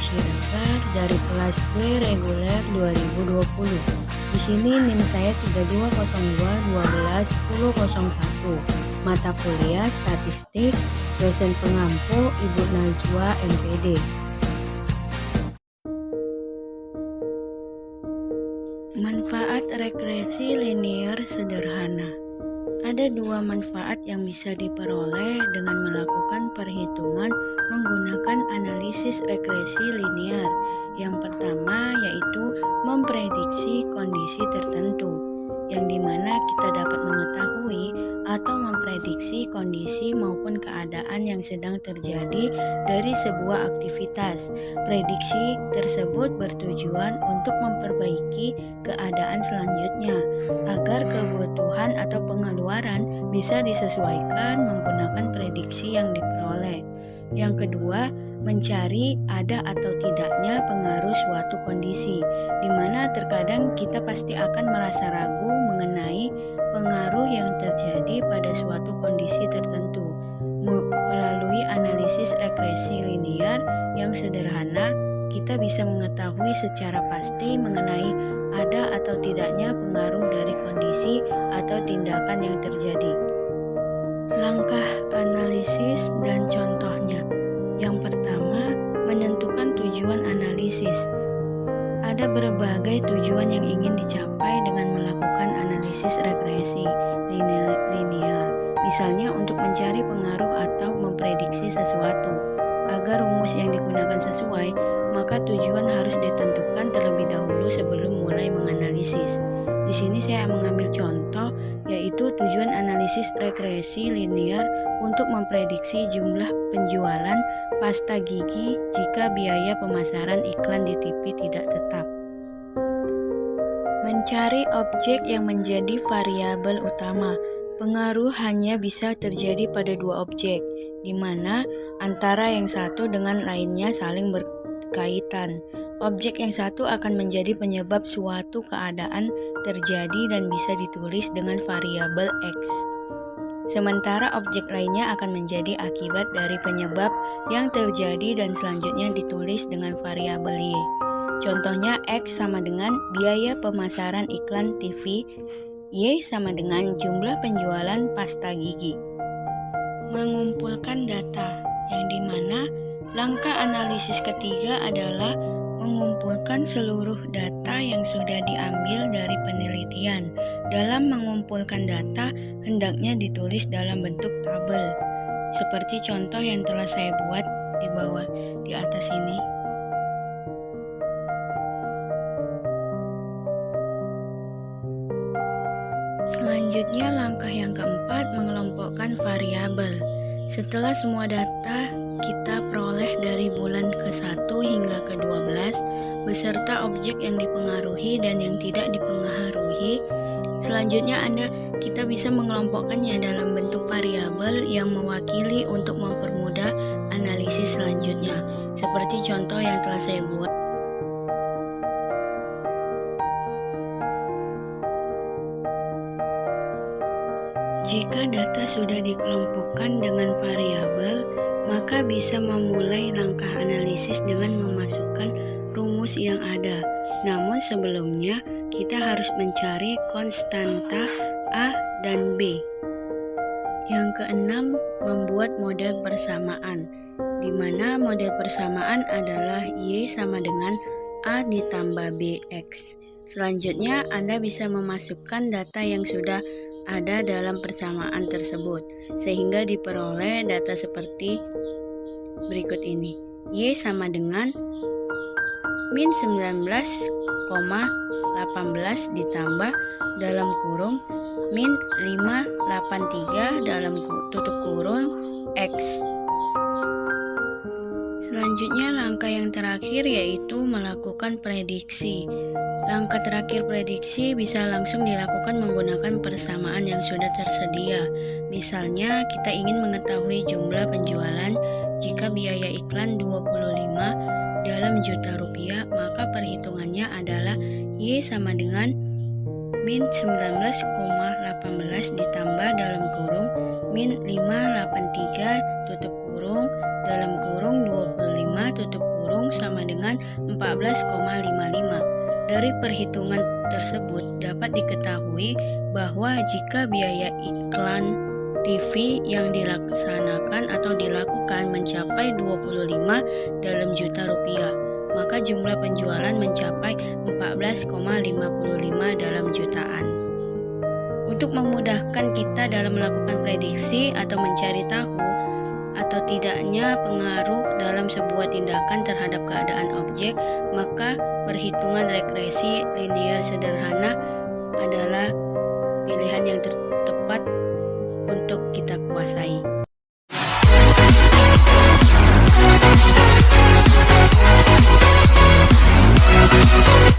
Siregar dari kelas D reguler 2020. Di sini NIM saya 3202 Mata kuliah Statistik, dosen pengampu Ibu Najwa MPD. Manfaat regresi linear sederhana. Ada dua manfaat yang bisa diperoleh dengan melakukan perhitungan menggunakan analisis regresi linear. Yang pertama yaitu memprediksi kondisi tertentu, yang dimana kita dapat mengetahui atau memprediksi kondisi maupun keadaan yang sedang terjadi dari sebuah aktivitas. Prediksi tersebut bertujuan untuk memperbaiki keadaan selanjutnya agar kebutuhan atau pengeluaran bisa disesuaikan menggunakan prediksi yang diperoleh. Yang kedua, mencari ada atau tidaknya pengaruh suatu kondisi, di mana terkadang kita pasti akan merasa ragu mengenai pengaruh yang terjadi pada suatu kondisi tertentu. Melalui analisis regresi linear yang sederhana, kita bisa mengetahui secara pasti mengenai ada atau tidaknya pengaruh dari kondisi atau tindakan yang terjadi. Langkah analisis dan contohnya. Yang pertama, menentukan tujuan analisis. Ada berbagai tujuan yang ingin dicapai dengan melakukan analisis regresi linear. Misalnya untuk mencari pengaruh atau memprediksi sesuatu. Agar rumus yang digunakan sesuai, maka tujuan harus ditentukan terlebih dahulu sebelum mulai menganalisis. Di sini saya mengambil contoh, yaitu tujuan analisis regresi linear untuk memprediksi jumlah penjualan pasta gigi jika biaya pemasaran iklan di TV tidak tetap. Mencari objek yang menjadi variabel utama. Pengaruh hanya bisa terjadi pada dua objek, di mana antara yang satu dengan lainnya saling berkaitan. Objek yang satu akan menjadi penyebab suatu keadaan terjadi dan bisa ditulis dengan variabel X. Sementara objek lainnya akan menjadi akibat dari penyebab yang terjadi dan selanjutnya ditulis dengan variabel Y. Contohnya X sama dengan biaya pemasaran iklan TV, Y sama dengan jumlah penjualan pasta gigi. Mengumpulkan data, yang dimana langkah analisis ketiga adalah mengumpulkan seluruh data yang sudah diambil dari penelitian. Dalam mengumpulkan data, hendaknya ditulis dalam bentuk tabel, seperti contoh yang telah saya buat di atas ini. Selanjutnya, langkah yang keempat, mengelompokkan variabel. Setelah semua data kita peroleh dari bulan ke-1 hingga ke-12 beserta objek yang dipengaruhi dan yang tidak dipengaruhi, selanjutnya kita bisa mengelompokkannya dalam bentuk variabel yang mewakili untuk mempermudah analisis selanjutnya, seperti contoh yang telah saya buat. Jika data sudah dikelompokkan dengan variabel, maka bisa memulai langkah analisis dengan memasukkan rumus yang ada. Namun sebelumnya, kita harus mencari konstanta A dan B. Yang keenam, membuat model persamaan, di mana model persamaan adalah Y sama dengan A ditambah BX. Selanjutnya, Anda bisa memasukkan data yang sudah ada dalam persamaan tersebut, sehingga diperoleh data seperti berikut ini. Y sama dengan min 19,18 ditambah dalam kurung min 583 dalam tutup kurung X. Selanjutnya, langkah yang terakhir yaitu melakukan prediksi. Langkah terakhir prediksi bisa langsung dilakukan menggunakan persamaan yang sudah tersedia. Misalnya, kita ingin mengetahui jumlah penjualan jika biaya iklan 25 dalam juta rupiah, maka perhitungannya adalah Y sama dengan min 19,18 ditambah dalam kurung min 583 tutup kurung dalam kurung 25 tutup kurung kurung sama dengan 14,55. Dari perhitungan tersebut dapat diketahui bahwa jika biaya iklan TV yang dilaksanakan atau dilakukan mencapai 25 dalam juta rupiah, maka jumlah penjualan mencapai 14,55 dalam jutaan. Untuk memudahkan kita dalam melakukan prediksi atau mencari tahu atau tidaknya pengaruh dalam sebuah tindakan terhadap keadaan objek, maka perhitungan regresi linier sederhana adalah pilihan yang tepat untuk kita kuasai.